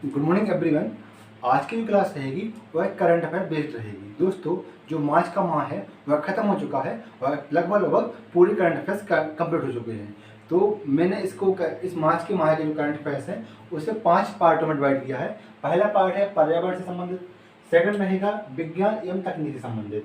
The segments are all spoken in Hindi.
Good morning everyone. आज की जो क्लास रहेगी वह करंट अफेयर बेस्ड रहेगी। दोस्तों, जो मार्च का माह है वह ख़त्म हो चुका है और लगभग पूरे करंट अफेयर्स कंप्लीट हो चुके हैं। तो मैंने इस मार्च के माह के जो करंट अफेयर्स हैं उसे 5 पार्टों में डिवाइड किया है। पहला पार्ट है पर्यावरण से संबंधित, सेकंड रहेगा विज्ञान एवं तकनीक से संबंधित,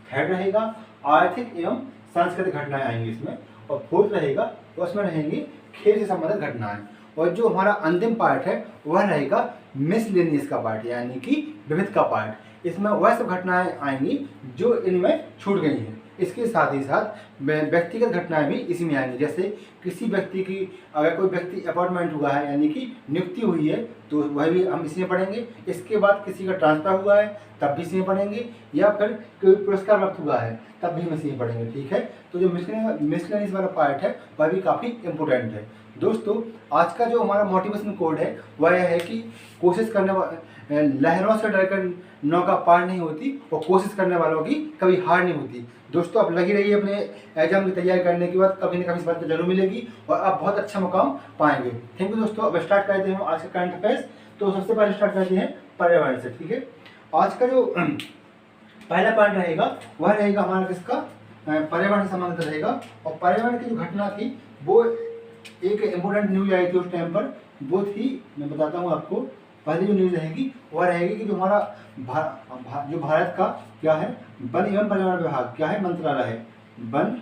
थर्ड रहेगा आर्थिक एवं सांस्कृतिक घटनाएं आएंगी इसमें, और फोर्थ रहेगा उसमें रहेंगी खेल से संबंधित घटनाएं, और जो हमारा अंतिम पार्ट है वह रहेगा मिसलेनियस का पार्ट, यानी कि विविध का पार्ट। इसमें वह सब घटनाएं आएंगी जो इनमें छूट गई हैं। इसके साथ ही साथ व्यक्तिगत घटनाएं भी इसी में आएंगी, जैसे किसी व्यक्ति की अगर कोई व्यक्ति अपॉइंटमेंट हुआ है यानी कि नियुक्ति हुई है तो वह भी हम इसी में पढ़ेंगे। इसके बाद किसी का ट्रांसफर हुआ है तब भी इसी में पढ़ेंगे, या फिर कोई पुरस्कार प्राप्त हुआ है तब भी हम इसी में पढ़ेंगे। ठीक है, तो जो मिसलेनियस वाला पार्ट है वह भी काफ़ी इंपॉर्टेंट है। दोस्तों, आज का जो हमारा मोटिवेशन कोड है वह यह है कि कोशिश करने लहरों से डरकर नौका पार नहीं होती और कोशिश करने वालों की कभी हार नहीं होती। दोस्तों, आप लगी रहिए अपने एग्जाम की तैयारी करने के बाद, कभी न कभी इस बात को जरूर मिलेगी और आप बहुत अच्छा मुकाम पाएंगे। थैंक यू दोस्तों। अब स्टार्ट करते हैं आज का करंट अफेयर्स। तो सबसे पहले स्टार्ट करते हैं पर्यावरण से। ठीक है, आज का जो पहला पॉइंट रहेगा वह रहेगा हमारा किसका, पर्यावरण से संबंधित रहेगा। और पर्यावरण की जो घटना थी वो एक इम्पोर्टेंट न्यूज आई थी उस टाइम पर, वो थी, मैं बताता हूँ आपको। पहली जो न्यूज रहेगी वह रहेगी कि जो हमारा जो भारत का क्या है, वन एवं पर्यावरण विभाग क्या है, मंत्रालय है, वन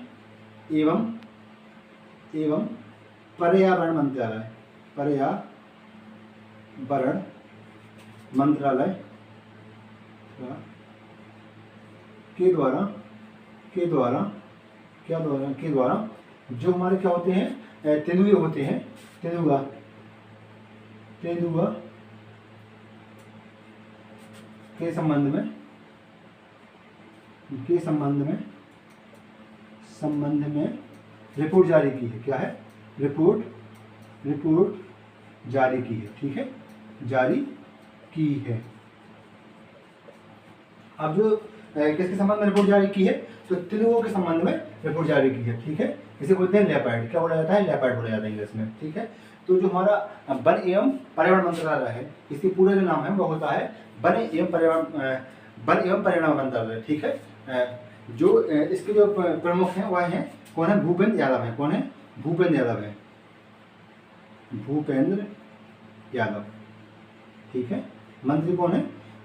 एवं पर्यावरण मंत्रालय, पर्यावरण मंत्रालय के द्वारा जो हमारे क्या होते हैं, तेंदुए होते हैं, तेंदुआ के संबंध में रिपोर्ट जारी की है। क्या है, रिपोर्ट जारी की है। ठीक है, जारी की है। अब जो किसके संबंध में रिपोर्ट जारी की है, तो तेंदुओं के संबंध में रिपोर्ट जारी की है। ठीक है, इसे बोलते हैं लेपर्ड। क्या बोला जाता है, लेपर्ड बोला जाता है इंग्लिश में। ठीक है, तो जो हमारा वन एवं पर्यावरण मंत्रालय है, इसकी पूरा जो नाम है वो होता है वन एवं पर्यावरण मंत्रालय। ठीक है, जो इसके जो प्रमुख हैं वह हैं, कौन है, भूपेंद्र यादव है। कौन है, भूपेंद्र यादव। ठीक है, मंत्री कौन है,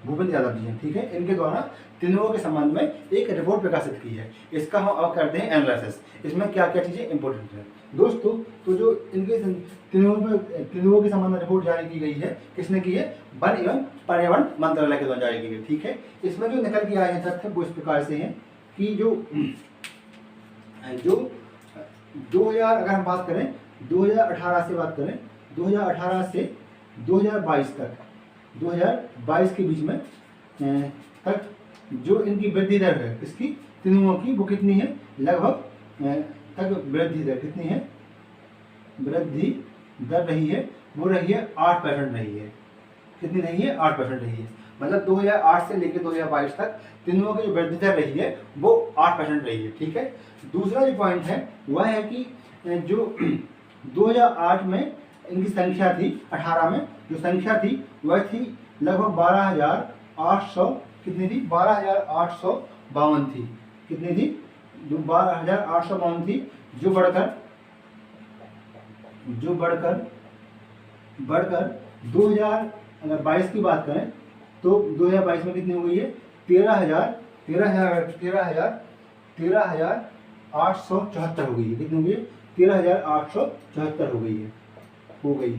भूपेंद्र यादव जी हैं। ठीक है, इनके द्वारा तेंदुओं के संबंध में एक रिपोर्ट प्रकाशित की है। इसका हम अब करते हैं एनालिसिस, इसमें क्या क्या चीज़ें इंपॉर्टेंट है। दोस्तों, तो जो इनके तेंदुओं के संबंध में रिपोर्ट जारी की गई है, किसने की है, वन एवं पर्यावरण मंत्रालय के द्वारा जारी की गई। ठीक है, इसमें जो निकल के आए हैं तथ्य वो इस प्रकार से हैं कि जो 2000 अगर हम बात करें 2018 से बात करें, 2018 से 2022 तक, 2022 के बीच में तक जो इनकी वृद्धि दर है, इसकी तेंदुओं की, वो कितनी है, लगभग तक वृद्धि दर कितनी है, वृद्धि दर रही है, वो रही है 8% रही है। कितनी रही है, 8% रही है। मतलब 2008 से लेकर 2022 तक तेंदुओं की जो वृद्धि दर रही है वो 8% रही है। ठीक है, दूसरा जो पॉइंट है वह है कि जो 2008 में इनकी संख्या थी, 18 में जो संख्या थी वह थी लगभग 12,800, कितनी थी, 12,852 थी। कितनी थी, जो 12,852 थी, जो बढ़कर 2022 की बात करें तो 2022 में कितनी हो गई है, 13,874 हो गई है। कितनी हो गई है, 13,874 हो गई।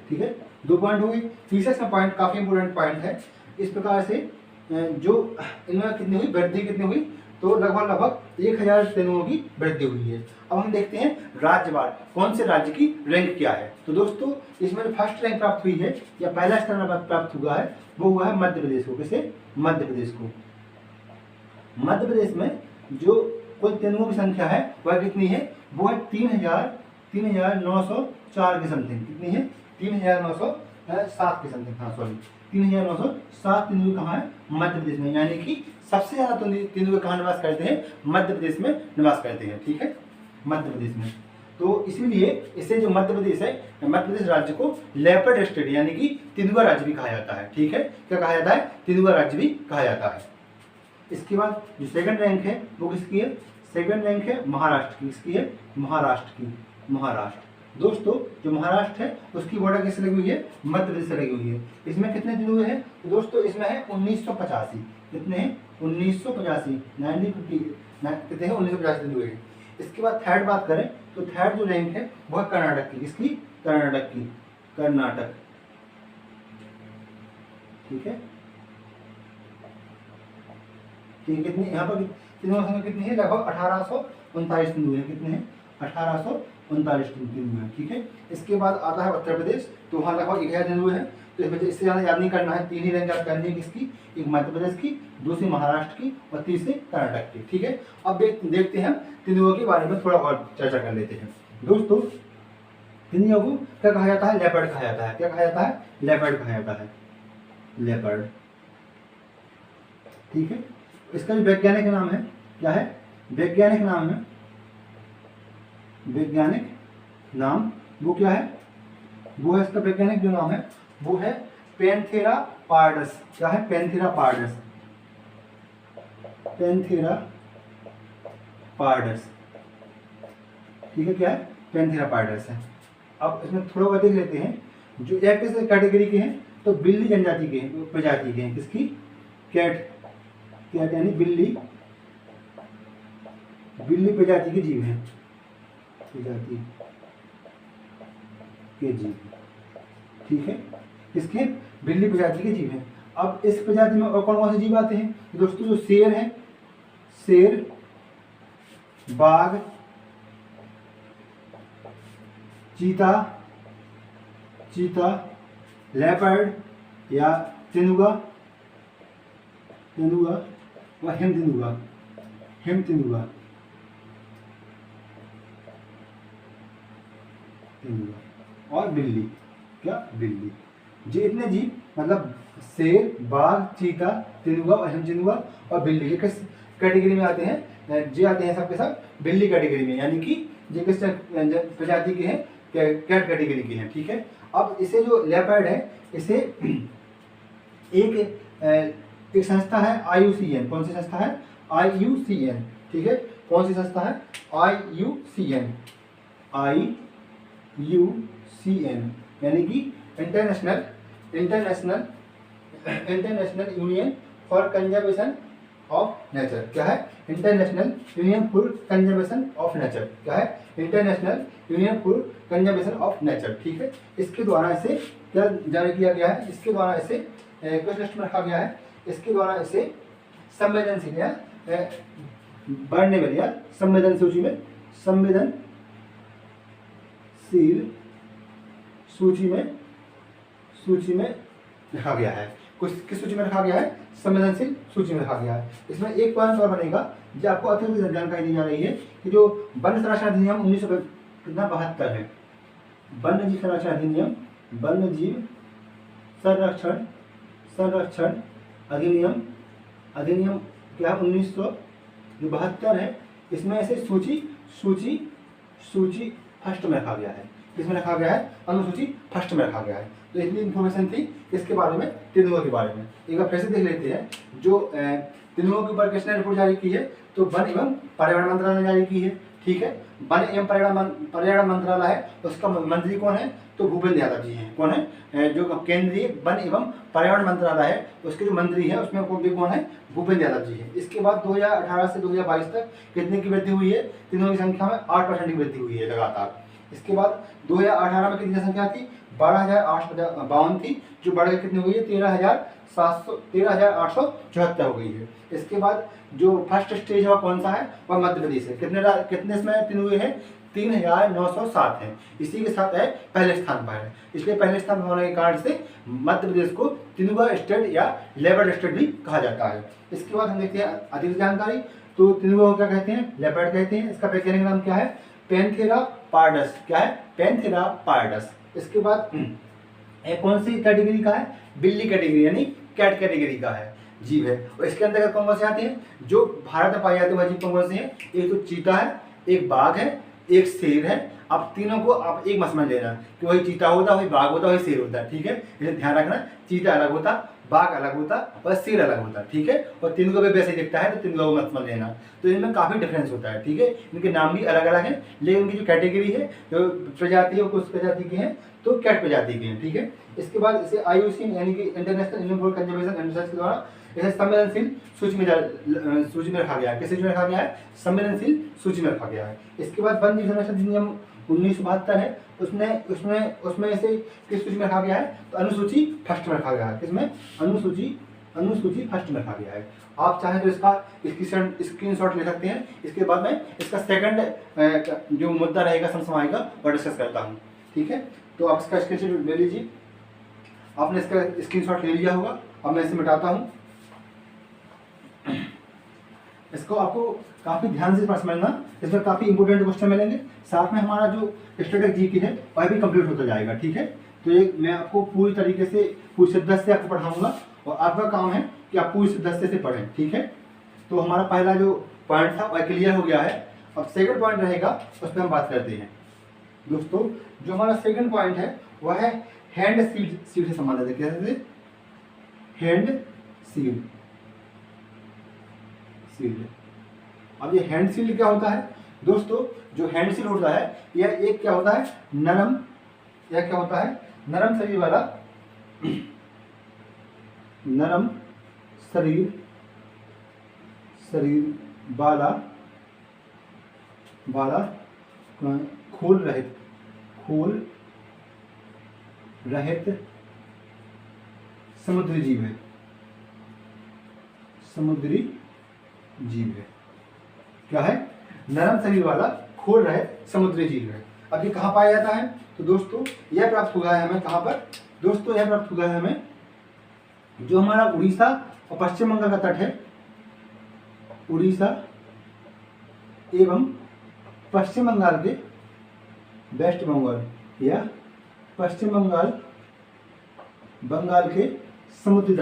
ठीक है, 2 पॉइंट हो गई। तीसरा पॉइंट काफी इंपोर्टेंट पॉइंट है। इस प्रकार से जो इनमें कितनी हुई, वृद्धि कितनी हुई, तो लगभग 1000 तेंदुओं की वृद्धि हुई है। अब हम देखते हैं राज्यवार कौन से राज्य की रैंक क्या है। तो दोस्तों, इसमें जो फर्स्ट रैंक प्राप्त हुई है या पहला स्थान प्राप्त हुआ है वो हुआ है मध्य प्रदेश को। किसे, मध्य प्रदेश को। मध्य प्रदेश में जो कुल तेंदुओं की संख्या है वह कितनी है, वो है 3,904 के समथिंग। कितनी है, 3,907 के समथिंग, हाँ सॉरी, 3,907 तेंदुए कहाँ है, मध्य प्रदेश में। यानी कि सबसे ज्यादा तेंदुए कहाँ निवास करते हैं, मध्य प्रदेश में निवास करते हैं। ठीक है, मध्य प्रदेश में। तो इसीलिए इसे जो मध्य प्रदेश है, मध्य प्रदेश राज्य को लेपर्ड स्टेट यानी कि तेंदुआ राज्य भी कहा जाता है। ठीक है, क्या कहा जाता है? तेंदुआ राज्य भी कहा जाता है। इसके बाद जो सेकंड रैंक है वो किसकी है? सेकंड रैंक है महाराष्ट्र की। किसकी है? महाराष्ट्र की। महाराष्ट्र दोस्तों, जो महाराष्ट्र है उसकी बॉर्डर किससे लगी हुई है? मध्य प्रदेश से लगी हुई है। इसमें कितने तेंदुए हैं? तो दोस्तों इसमें है 1985। कितने हैं? 1985। 1950 कितने हैं? 1950 तेंदुए हैं। इसके बाद थर्ड बात करें तो थर्ड जो रैंक है वो है कर्नाटक की। किसकी? कर्नाटक की। कर्नाटक। ठीक है, कितनी यहाँ पर तेंदुओं की संख्या कितनी है? लगभग 1839 तेंदुए हैं। कितने हैं? 1839 तेंदुए हैं। ठीक है, इसके बाद आता है उत्तर प्रदेश, तो वहाँ लगभग 1000 तेंदुए हैं। तो इस वजह इससे ज़्यादा याद नहीं करना है, 3 ही रैंक याद करनी है। किसकी? एक मध्य प्रदेश की, दूसरी महाराष्ट्र की और तीसरी कर्नाटक की। ठीक है, अब देखते हैं तेंदुओं के बारे में थोड़ा और चर्चा कर लेते हैं। दोस्तों तेंदुओं को क्या कहा जाता है? लेपर्ड कहा जाता है। क्या कहा जाता है? लेपर्ड कहा जाता है। लेपर्ड। ठीक है, इसका जो वैज्ञानिक नाम है क्या है? वैज्ञानिक नाम है, वैज्ञानिक नाम वो क्या है? वो है इसका वैज्ञानिक जो नाम है वो है पैंथेरा पार्डस। क्या है? Panthera pardus. Panthera pardus. ठीक है, क्या है? पैंथेरा पार्डस है। अब इसमें थोड़ा बहुत देख लेते हैं। जो एक किस कैटेगरी के हैं? तो बिल्ली जनजाति के हैं, प्रजाति के हैं। किसकी? कैट। कैट यानी बिल्ली, बिल्ली प्रजाति के जीव हैं। प्रजाति के जीव। ठीक है, किसके? बिल्ली प्रजाति के जीव हैं। अब इस प्रजाति में और कौन कौन से जीव आते हैं? दोस्तों जो शेर है, शेर, बाघ, चीता, चीता, लेपर्ड या तेंदुआ, तेंदुआ व हिम तेंदुआ, हिम तेंदुआ, तेंदुआ और बिल्ली। क्या? बिल्ली। ये इतने जीव मतलब शेर, बाघ, चीता, तेंदुआ और हिम तेंदुआ और बिल्ली, ये किस कैटेगरी में आते हैं? जे आते हैं सबके सब बिल्ली कैटेगरी में, यानी कि ये किस प्रजाति के हैं? कैट कैटेगरी के हैं। ठीक है, अब इसे जो लेपर्ड है इसे एक संस्था है IUCN। कौन सी संस्था है? IUCN। ठीक है, कौन सी संस्था है? IUCN। IUCN यानी कि international union for conservation of nature. क्या है? International union for conservation of nature. क्या है? International union for conservation of nature. ठीक है, इसके द्वारा इसे क्या जारी किया गया है? इसके द्वारा इसे किस लिस्ट में रखा गया है? इसके द्वारा इसे संवेदनशील या वर्नेबल या संवेदन सूची में, संवेदनशील सूची में रखा गया है। किस सूची में रखा गया है? संवेदनशील सूची में रखा गया है। इसमें एक पॉइंट और बनेगा जो आपको अतिरिक्त जानकारी दी जा रही है कि जो वन संरक्षण अधिनियम 1972 है, वन्य जीव संरक्षण अधिनियम, वन्य जीव संरक्षण अधिनियम क्या? 1972 है। इसमें ऐसे सूची फर्स्ट में रखा गया है। किसमें रखा गया है? अनुसूची फर्स्ट में रखा गया है। तो इतनी इन्फॉर्मेशन थी इसके बारे में, तेंदुओं के बारे में। एक बार फिर से देख लेते हैं। जो तेंदुओं के ऊपर किसने रिपोर्ट जारी की है? तो वन एवं पर्यावरण मंत्रालय ने जारी की है। ठीक है, वन एवं पर्यावरण मंत्रालय है, उसका मंत्री कौन है? तो भूपेंद्र यादव जी हैं। कौन है? जो केंद्रीय वन एवं पर्यावरण मंत्रालय है उसके जो मंत्री है उसमें कौन है? भूपेंद्र यादव जी है। इसके बाद 2018 से 2022 तक कितने की वृद्धि हुई है? तेंदुओं की संख्या में 8% की वृद्धि हुई है लगातार। इसके बाद 2018 में कितनी जनसंख्या थी? 12,852 थी, जो बढ़कर कितनी हुई है? 13,874 हो गई है। इसके बाद जो फर्स्ट स्टेज है कौन सा है? वह मध्य प्रदेश है। कितने इसमें तेंदुए हैं? 3,907 हैं। इसी के साथ है पहले स्थान पर है। इसलिए पहले स्थान पर होने के कारण से मध्य प्रदेश को तेंदुआ स्टेट या लेपर्ड स्टेट भी कहा जाता है। इसके बाद हम देखते हैं अतिरिक्त जानकारी। तो तेंदुआ को क्या कहते हैं? लेपर्ड कहते हैं। इसका वैज्ञानिक नाम क्या है? Panthera pardus. क्या है? Panthera pardus. इसके बाद कौन सी कैटेगरी का है? बिल्ली कैटेगरी यानी कैट कैटेगरी का है, जीव है। और इसके अंतर्गत कौन कौन से आते हैं? जो भारत में पाए जाते हैं वह जीव कौन कौन से हैं? एक तो चीता है, एक बाघ है, एक शेर है आप तीनों को आप एक मत समझ लेना कि वही चीता होता, वही बाघ होता, वही शेर होता, ठीक है। इसे ध्यान रखना, चीता अलग होता, बाघ अलग होता और शेर अलग होता, ठीक है। और तीनों को भी वैसे ही दिखता है, तो तीनों को मत समझ लेना। तो इनमें काफ़ी डिफरेंस होता है, ठीक है। इनके नाम भी अलग अलग हैं, लेकिन इनकी जो कैटेगरी है, जो प्रजाति है, वो कुछ प्रजाति की है, तो कैट प्रजाति की है, ठीक है। इसके बाद इसे IUCN यानी कि international union for conservation and research के द्वारा इसे संवेदनशील सूची में रखा गया है। किस सूची में रखा गया है? संवेदनशील सूची में रखा गया है। इसके बाद वन जीव संरक्षण अधिनियम 1972 है, उसमें इसे किस सूची में रखा गया है? तो अनुसूची फर्स्ट में रखा गया है। किसमें? अनुसूची फर्स्ट में रखा गया है। आप चाहे तो इसका स्क्रीनशॉट ले सकते हैं। इसके बाद में इसका सेकंड जो मुद्दा रहेगा, समसामयिक, वो डिस्कस करता हूँ, ठीक है। तो आप इसका स्क्रीनशॉट ले लीजिए। आपने इसका स्क्रीनशॉट ले लिया होगा। अब मैं इसे मिटाता हूँ। इसको आपको काफ़ी ध्यान से समझना, इसमें काफ़ी इंपोर्टेंट क्वेश्चन मिलेंगे। साथ में हमारा जो स्टैटिक जीके है वह भी कंप्लीट होता जाएगा, ठीक है। तो ये मैं आपको पूरी तरीके से पूरी शिद्दत से आपको पढ़ाऊंगा और आपका काम है कि आप पूरी शिद्दत से पढ़ें, ठीक है। तो हमारा पहला जो पॉइंट था वह क्लियर हो गया है। अब सेकंड पॉइंट रहेगा, उस पर हम बात करते हैं। दोस्तों, जो हमारा सेकंड पॉइंट है वह है हैंड सीड से संबंधित है। कैसे? Hand seed. अब ये हैंड सील्ड क्या होता है? दोस्तों, जो हैंड सील्ड होता है यह एक क्या होता है? नरम, यह क्या होता है? नरम शरीर वाला, नरम शरीर वाला खोल रहित समुद्री जीव है। क्या है? नरम शरीर वाला खोल रहे समुद्री जीव है। अब ये कहाँ पाया जाता है? तो दोस्तों, यह प्राप्त हुआ है हमें कहाँ पर? दोस्तों, यह प्राप्त हुआ है हमें जो हमारा उड़ीसा और पश्चिम बंगाल का तट है, उड़ीसा एवं पश्चिम बंगाल के वेस्ट बंगाल या पश्चिम बंगाल के समुद्री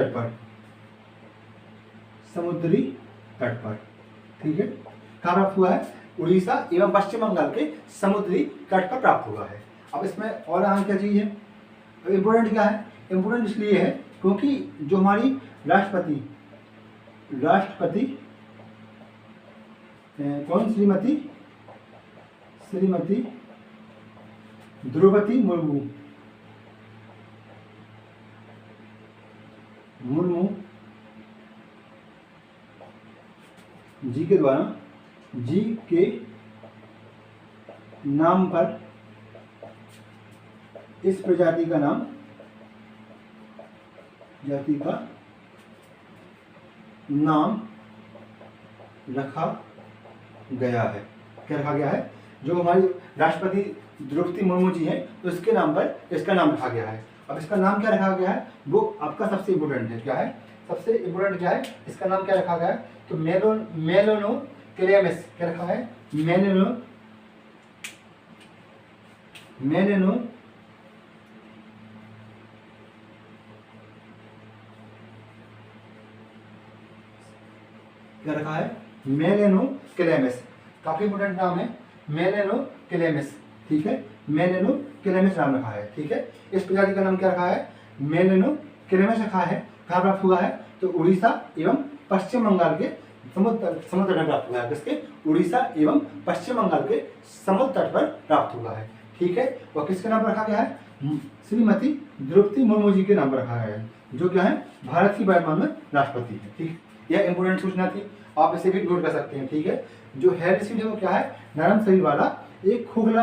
तट पर, ठीक है। कहाँ प्राप्त हुआ है? उड़ीसा एवं पश्चिम बंगाल के समुद्री तट पर प्राप्त हुआ है। अब इसमें और आगे क्या चीज़ है? इम्पोर्टेंट क्या है? इम्पोर्टेंट इसलिए है क्योंकि जो हमारी राष्ट्रपति कौन? श्रीमती द्रौपदी मुर्मू जी के द्वारा जी के नाम पर इस प्रजाति का नाम रखा गया है। क्या रखा गया है? जो हमारी राष्ट्रपति द्रौपदी मुर्मू जी हैं, तो इसके नाम पर इसका नाम रखा गया है। अब इसका नाम क्या रखा गया है वो आपका सबसे इम्पोर्टेंट है। क्या है सबसे इम्पोर्टेंट? क्या है इसका नाम? क्या रखा गया है? तो मेलोनोकैलियमिस। क्या रखा है? क्या रखा है? मेलेनोकैलियमिस। काफी इंपोर्टेंट नाम है, मेलेनोकैलियमिस, ठीक है। मेलेनोकैलियमिस नाम रखा है, ठीक है। इस प्रजाति का नाम क्या रखा है? मेलेनोकैलियमिस रखा है। कहाँ प्राप्त हुआ है? तो उड़ीसा एवं पश्चिम बंगाल के समुद्र तट प्राप्त हुआ है। किसके? उड़ीसा एवं पश्चिम बंगाल के समुद्र तट पर प्राप्त हुआ है, ठीक है। और किसके नाम पर रखा गया है? श्रीमती द्रौपदी मुर्मू जी के नाम पर रखा गया है, जो क्या है? भारत की वर्तमान में राष्ट्रपति है, ठीक। यह इंपोर्टेंट सूचना थी, आप इसे भी नोट कर सकते हैं, ठीक है। जो हैंड सीड है वो क्या है? नरम शरीर वाला एक खोल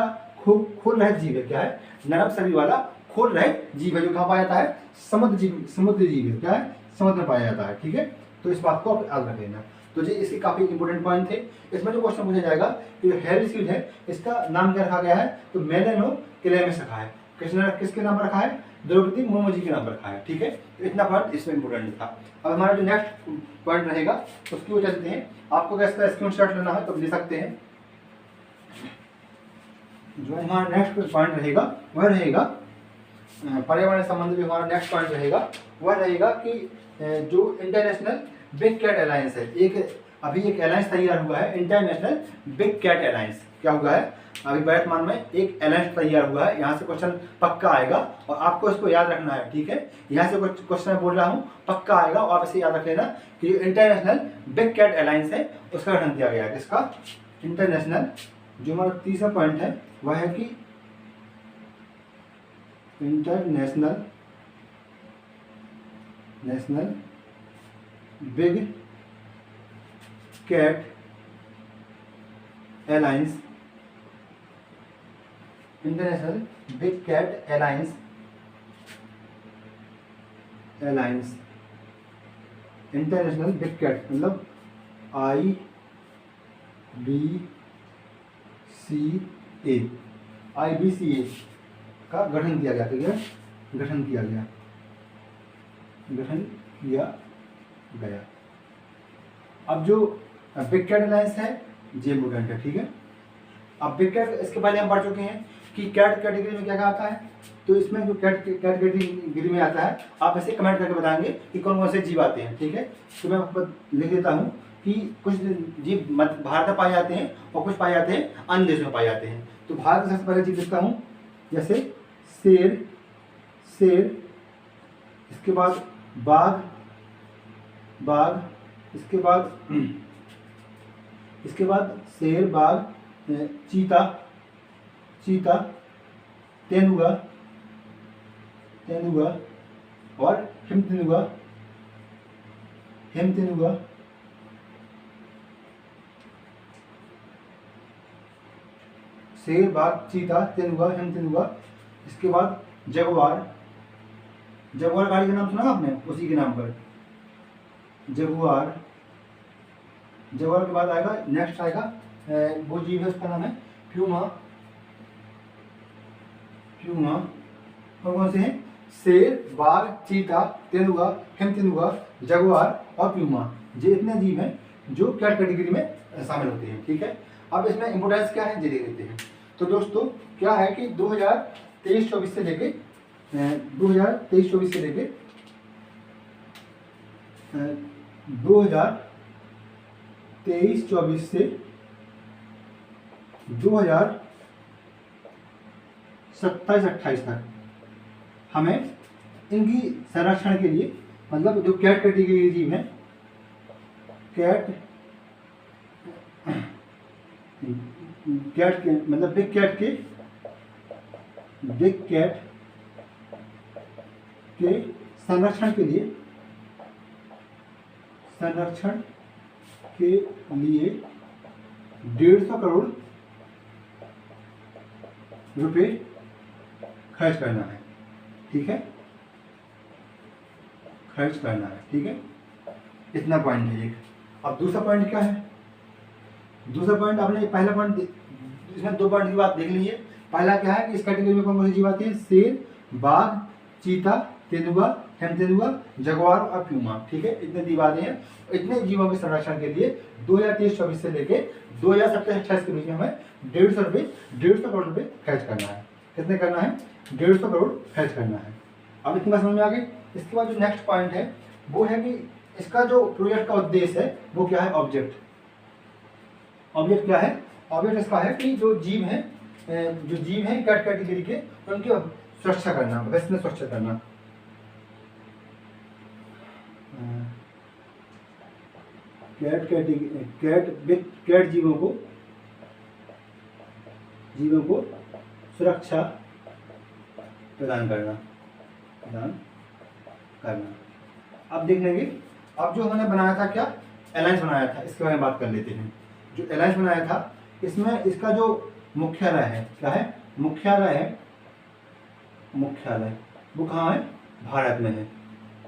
रहित जीव है। क्या है? नरम शरीर वाला खोल रहित जीव है, जो कहाँ पाया जाता है? समुद्री जीव है। क्या है? समुद्र में पाया जाता है, ठीक है। तो इस बात को आप याद रख लेना। तो जी इसके काफी इंपोर्टेंट पॉइंट थे। इसमें जो क्वेश्चन पूछा जाएगा कि जो हैंड सीड है इसका नाम क्या रखा गया है? तो मेलेनोकैलियमिस रखा है। किसके नाम पर रखा है? द्रौपदी मुर्मू जी के नाम पर रखा है, ठीक है। तो इतना पॉइंट इसमें इंपोर्टेंट था। अब हमारा जो नेक्स्ट पॉइंट रहेगा उसकी ओर चलते हैं। आपको अगर इसका स्क्रीनशॉट लेना है तो ले सकते हैं। जो हमारा नेक्स्ट पॉइंट रहेगा वह रहेगा पर्यावरण संबंधी। जो हमारा नेक्स्ट पॉइंट रहेगा वह रहेगा कि जो इंटरनेशनल बिग कैट अलायंस है, अभी एक अलायंस तैयार हुआ है, इंटरनेशनल बिग कैट अलायंस। क्या हुआ है, अभी वर्तमान में एक अलायंस तैयार हुआ है। यहाँ से क्वेश्चन पक्का आएगा और आपको इसको याद रखना है, ठीक है। यहाँ से कुछ क्वेश्चन मैं बोल रहा हूँ पक्का आएगा और आप इसे याद रख लेना कि जो इंटरनेशनल बिग कैट अलायंस है उसका गठन किया गया है। इसका इंटरनेशनल, जो हमारा तीसरा पॉइंट है वह है कि international big cat alliance, international big cat alliance international big cat मतलब IBCA का गठन किया गया, ठीक है, गठन किया गया। अब जो बिग कैट अलायंस है ये इम्पोर्टेंट है, ठीक है। अब बिग कैट, इसके पहले हम पढ़ चुके हैं कि कैट कैटेगरी में क्या क्या आता है। तो इसमें जो कैट कैटेगरी में आता है, आप ऐसे कमेंट करके बताएंगे कि कौन कौन से जीव आते हैं, ठीक है। तो मैं आपको लिख देता हूँ कि कुछ जीव भारत में पाए जाते हैं और कुछ पाए जाते हैं अन्य देशों में पाए जाते हैं। तो भारत में सबसे पहले जीव लिखता हूँ, जैसे शेर, इसके बाद बाघ, इसके बाद शेर, बाघ, चीता, तेंदुआ और हिमतेंदुआ, शेर, बाघ, चीता, तेंदुआ, हिमतेंदुआ। इसके बाद जगुआर गाड़ी का नाम सुना आपने, उसी के नाम पर जगुआर के बाद आएगा, नेक्स्ट आएगा वो जीव है, उसका नाम है प्यूमा। कौन से हैं? शेर, बाघ, चीता, तेंदुआ, हिमतेंदुआ, जगुआर और प्यूमा। ये इतने जीव हैं जो कैट कैटेगरी में शामिल होते हैं, ठीक है। अब इसमें इंपोर्टेंस क्या है ये देख लेते हैं। तो दोस्तों क्या है कि 2023-24 से लेके 2023-24 से लेके 2023-24 से 2027-28 तक हमें इनकी संरक्षण के लिए, मतलब जो कैट कैटेगरी जीव हैं, कैट के मतलब बिग कैट के संरक्षण के लिए 150 करोड़ रुपए खर्च करना है, ठीक है, ठीक है। इतना पॉइंट है एक। अब दूसरा पॉइंट क्या है? दूसरा पॉइंट, आपने पहला पॉइंट, इसमें 2 पॉइंट की बात देख ली है। पहला क्या है कि इस कैटेगरी में कौन कौन सी जीव आती है? शेर, बाघ, चीता, तेंदुआ, हिमतेंदुआ, जगुआर और प्यूमा, ठीक है। इतने जीव आते हैं। इतने जीवों के संरक्षण के लिए 2023-24 से लेके 2027-28 के बीच में हमें 150 करोड़ रुपए खर्च करना है। कितने करना है? 150 करोड़ खर्च करना है। अब इतनी बात समझ में आ गई। इसके बाद जो नेक्स्ट पॉइंट है वो है कि इसका जो प्रोजेक्ट का उद्देश्य है वो क्या है? ऑब्जेक्ट क्या है? ऑब्जेक्ट इसका है कि जो जीव हैं कैट कैटेगरी के, उनकी सुरक्षा करना, बेस्ट में सुरक्षा करना। कैट जीवों को सुरक्षा प्रदान करना। अब देख लेंगे। अब जो हमने बनाया था, क्या अलायंस बनाया था, इसके बारे में बात कर लेते हैं। जो अलायंस बनाया था, इसमें इसका जो मुख्यालय है, क्या है? मुख्यालय वो कहाँ है? भारत में है।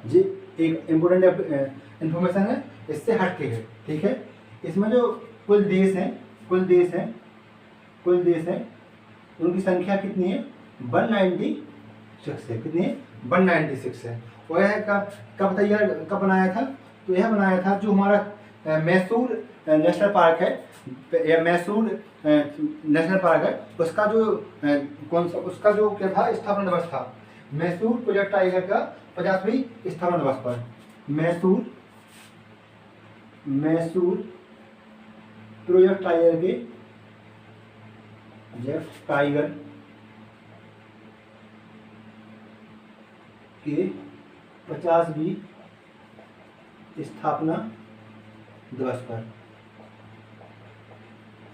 जी एक इम्पोर्टेंट इंफॉर्मेशन है, इससे हट के है, ठीक है। इसमें जो कुल देश हैं उनकी संख्या कितनी है? 196 है। कितनी है? 196 है। और यह कब बनाया था? तो यह बनाया था जो हमारा मैसूर नेशनल पार्क है, उसका जो क्या था? स्थापना दिवस था। मैसूर प्रोजेक्ट टाइगर का 50वीं स्थापना दिवस पर मैसूर प्रोजेक्ट टाइगर के जेफ टाइगर के 50वीं स्थापना दिवस पर।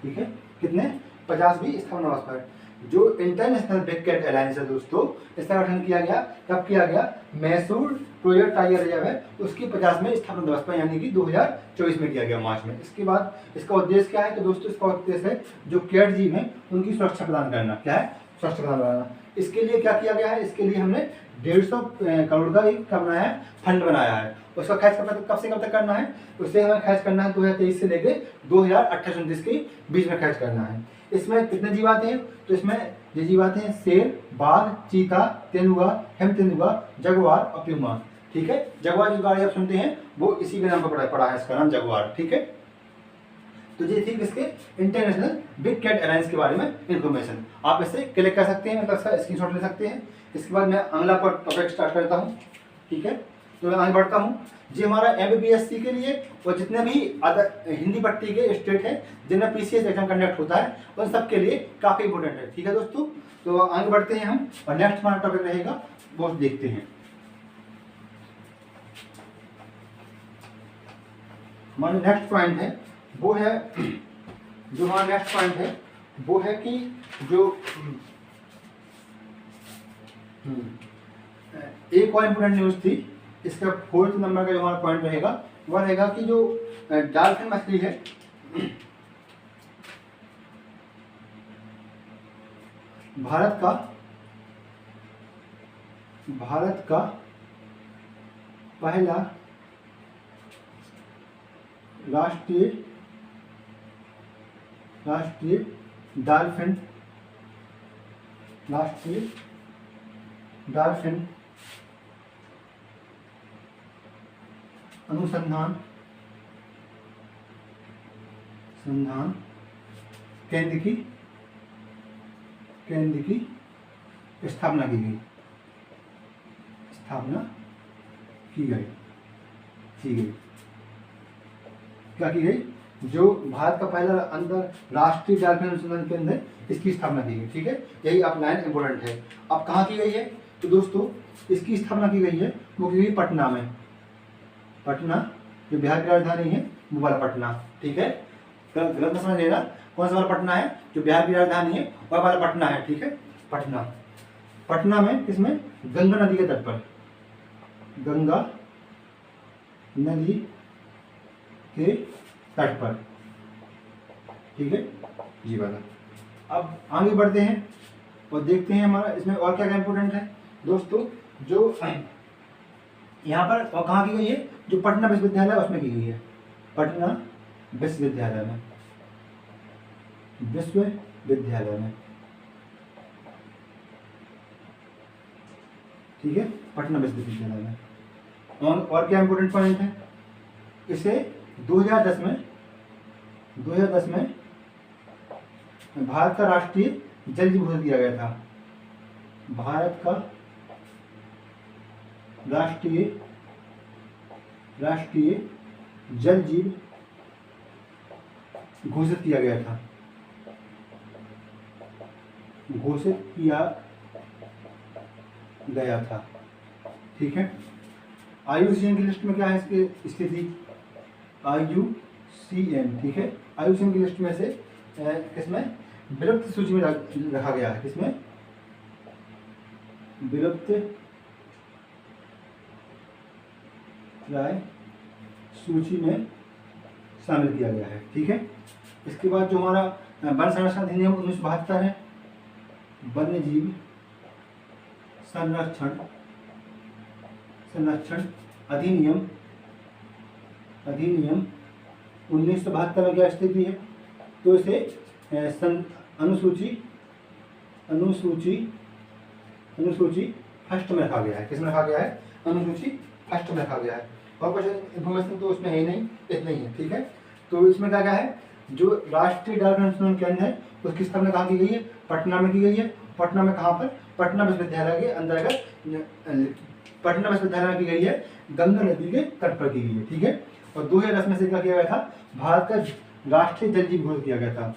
ठीक है, कितने? 50वीं स्थापना दिवस पर। जो इंटरनेशनल बिग कैट अलायंस है दोस्तों, इसका गठन किया गया, कब किया गया? मैसूर टोयर टाइगर रिजर्व है उसकी 50वें स्थापना दिवस पर, यानी कि 2024 में किया गया मार्च में। इसके बाद इसका उद्देश्य क्या है? तो दोस्तों इसका उद्देश्य है जो कैट जीव है उनकी सुरक्षा प्रदान करना। क्या है? सुरक्षा प्रदान करना। इसके लिए क्या किया गया है? इसके लिए हमने 150 करोड़ का एक बनाया है, फंड बनाया है। उसका खर्च कब से कब तक करना है? उससे हमें खर्च करना है 2023 से लेके 2028-29 के बीच में खर्च करना है। इसमें कितने जीव आते हैं? तो इसमें ये जीव आते हैं शेर, बाघ, चीता, तेंदुआ, हेमतेंदुआ, जगुआर और प्यूमा। ठीक है, जगुआर जो गाड़ी आप सुनते हैं वो इसी के नाम पर पड़ा है, इसका नाम जगुआर। ठीक है, तो ये थी इसके इंटरनेशनल बिग कैट अलायंस के बारे में इंफॉर्मेशन। आप इससे कलेक्ट कर सकते हैं, मतलब इसका स्क्रीनशॉट ले सकते हैं। इसके बाद मैं अगला टॉपिक स्टार्ट करता हूँ। ठीक है, तो मैं आगे बढ़ता हूँ। जी हमारा MBBSC के लिए और जितने भी अदर हिंदी पट्टी के स्टेट हैं जिनमें PCS एग्जाम कंडक्ट होता है उन सब के लिए काफ़ी इंपॉर्टेंट है। ठीक है दोस्तों, तो आगे बढ़ते हैं हम और नेक्स्ट हमारा टॉपिक रहेगा वो देखते हैं। हमारा नेक्स्ट पॉइंट है वो है, जो हमारा नेक्स्ट पॉइंट है वो है कि जो एक और इम्पोर्टेंट न्यूज़ थी, इसका 4th नंबर का जो हमारा पॉइंट रहेगा वह रहेगा कि जो डॉल्फिन मछली है भारत का पहला राष्ट्रीय डॉल्फिन अनुसंधान केंद्र की स्थापना की गई। क्या की गई? जो भारत का पहला राष्ट्रीय डॉल्फिन अनुसंधान केंद्र है इसकी स्थापना की गई। ठीक है, यही आप लाइन इंपॉर्टेंट है। अब कहाँ की गई है? तो दोस्तों इसकी स्थापना की गई है वो की गई पटना में। पटना जो बिहार की राजधानी है वो वाला पटना। ठीक है, गलत समझ लेना, कौन सा वाला पटना है? जो बिहार की राजधानी है वह वाला पटना है। ठीक है, पटना में किसमें? गंगा नदी के तट पर, गंगा नदी के तट पर। ठीक है जी वाला। अब आगे बढ़ते हैं और देखते हैं हमारा इसमें और क्या क्या इंपोर्टेंट है दोस्तों। जो यहाँ पर और कहाँ की गई है? जो पटना विश्वविद्यालय उसमें की गई है, पटना विश्वविद्यालय में। ठीक है, पटना विश्वविद्यालय में। और क्या इंपोर्टेंट पॉइंट है? इसे 2010 में भारत का राष्ट्रीय जल जीव घोषित किया गया था। भारत का राष्ट्रीय जल जीव घोषित किया गया था। ठीक है, IUCN की लिस्ट में क्या है इसकी स्थिति? IUCN। ठीक है, IUCN की लिस्ट में से किसमें? विलुप्त सूची में रखा गया है। किसमें? विलुप्त प्राय सूची में शामिल किया गया है। ठीक है, इसके बाद जो हमारा वन संरक्षण अधिनियम 1972 है, वन्य जीव संरक्षण अधिनियम 1972 में क्या स्थिति है? तो इसे अनुसूची फर्स्ट में रखा गया है। किसमें रखा गया है? अनुसूची फर्स्ट में रखा गया है। और कुछ इन्फॉर्मेशन तो उसमें है ही नहीं, इतना ही है। ठीक है, तो इसमें क्या क्या है? जो राष्ट्रीय डॉल्फिन अनुसंधान केंद्र है उसकी स्थापना कहाँ की गई है? पटना में की गई है। पटना में कहाँ पर? पटना विश्वविद्यालय के अंतर्गत पटना विश्वविद्यालय में की गई है, गंगा नदी के तट पर की गई है। ठीक है, और 2010 में से क्या किया गया था? भारत का राष्ट्रीय जल जीव घोषित किया गया था।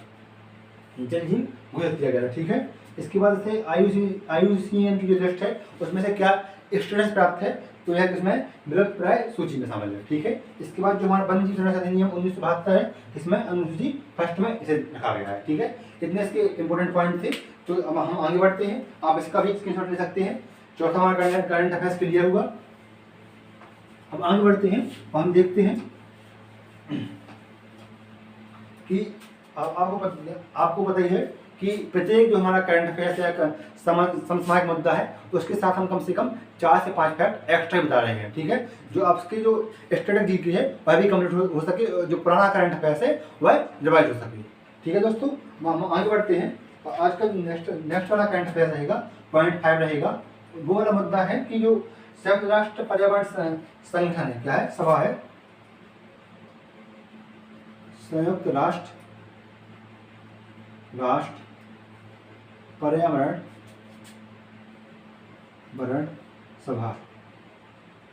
जल जीव घोषित किया गया था। ठीक है, इसके बाद से IUCN की जो लिस्ट है उसमें से क्या स्टेटस प्राप्त है, तो यह किसमें विलुप्त प्राय सूची में शामिल है। ठीक है, इसके बाद जो हमारा वन्य जीव संरक्षण अधिनियम 1972 है, इसमें अनुसूची फर्स्ट में इसे रखा गया है। ठीक है, इतने इसके इंपॉर्टेंट पॉइंट थे। तो अब हम आगे बढ़ते हैं, आप इसका भी स्क्रीनशॉट ले सकते हैं। चौथा हमारा करंट अफेयर्स क्लियर हुआ। अब आगे बढ़ते हैं और हम देखते हैं कि आपको पता ही है कि प्रत्येक जो हमारा करंट अफेयर्स या समसामयिक मुद्दा है उसके साथ हम कम से कम 4 से 5 फैक्ट एक्स्ट्रा बता रहे हैं। ठीक है, जो आपकी जो स्टैटिक जीके है वह भी कंप्लीट हो सके, जो पुराना करंट अफेयर्स है वह रिवाइज हो सके। ठीक है दोस्तों, हम आगे बढ़ते हैं। आज का नेक्स्ट वाला करंट अफेयर रहेगा पॉइंट 5 रहेगा। वो वाला मुद्दा है कि जो संयुक्त राष्ट्र पर्यावरण संगठन है, क्या है, सभा है, संयुक्त राष्ट्र पर्यावरण सभा,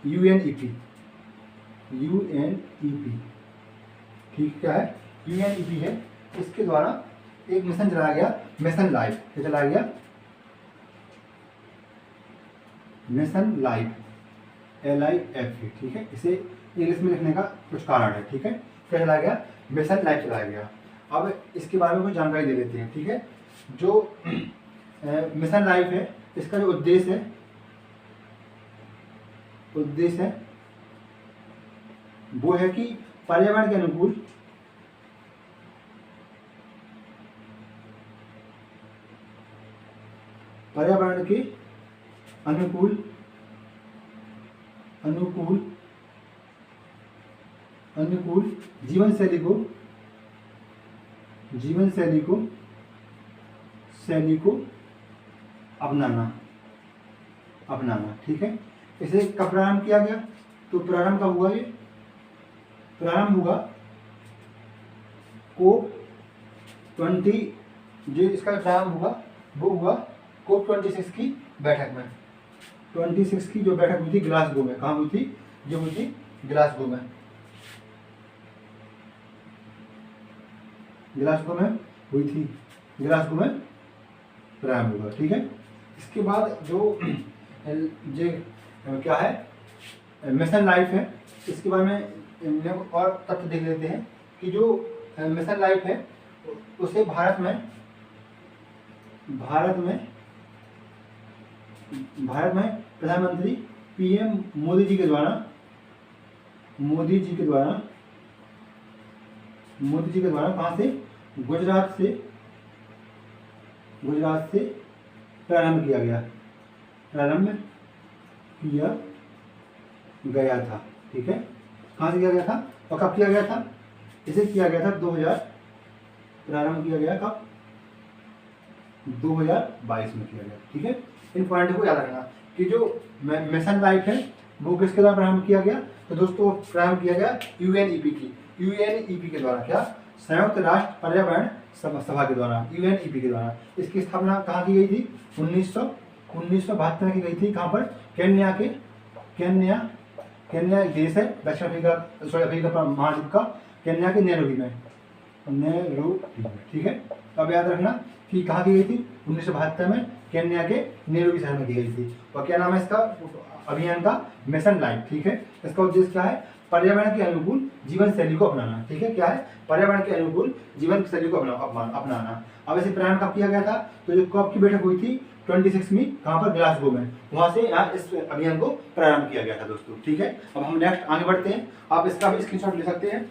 UNEP। ठीक, क्या है, UNEP है। इसके द्वारा एक मिशन चलाया गया, मिशन लाइफ। क्या चलाया गया, मिशन लाइफ, LIFE। ठीक है, इसे इंग्लिश में लिखने का कुछ कारण है। ठीक है, क्या चलाया गया, मिशन लाइफ चलाया गया। अब इसके बारे में कुछ जानकारी दे देते हैं। ठीक है, जो मिशन लाइफ है इसका जो उद्देश्य है वो है कि पर्यावरण के अनुकूल अनुकूल जीवन शैली को अपनाना। ठीक है, इसे कब प्रारंभ किया गया, तो प्रारंभ कब हुआ, ये प्रारंभ हुआ COP20, जो इसका प्रारंभ हुआ वो हुआ COP26 की बैठक में। 26 की जो बैठक हुई थी ग्लासगो में, कहाँ हुई थी, जो हुई थी ग्लासगो में हुई थी, ग्लासगो में प्रारंभ हुआ। ठीक है, इसके बाद जो क्या है मिशन लाइफ है, इसके बारे में और तथ्य देख लेते हैं कि जो मिशन लाइफ है उसे भारत में प्रधानमंत्री PM मोदी जी के द्वारा कहाँ से, गुजरात से प्रारंभ किया गया था। ठीक है, कहाँ से किया गया था और कब किया गया था, इसे किया गया था 2000, प्रारंभ किया गया कब, 2022 में किया गया। ठीक है, इन पॉइंट को याद रखना कि जो मिशन लाइफ है वो किसके द्वारा प्रारंभ किया गया, तो दोस्तों प्रारंभ किया गया UNEP के द्वारा। क्या, संयुक्त राष्ट्र पर्यावरण सभा के द्वारा, UNEP के द्वारा। इसकी स्थापना कहाँ की गई थी, 1972 में की गई थी। कहाँ पर, केन्या एक देश है दक्षिण अफ्रीका महाद्वीप का, केन्या के नैरोबी में। ठीक है, अब याद रखना कि कहाँ की गई थी, 1972 में केन्या के नैरोबी शहर में की गई थी। और क्या नाम है इसका अभियान का, मिशन लाइफ। ठीक है, इसका उद्देश्य क्या है, पर्यावरण के अनुकूल जीवन शैली को अपनाना। ठीक है, क्या है, पर्यावरण के अनुकूल जीवन शैली को अपनाना। अब इसे प्रारंभ कब किया गया था, तो जो कॉप की बैठक हुई थी 26 में, कहाँ पर, ग्लासगो में, वहां से यहाँ इस अभियान को प्रारंभ किया गया था दोस्तों। ठीक है, अब हम नेक्स्ट आगे बढ़ते हैं। आप इसका भी स्क्रीनशॉट ले सकते हैं,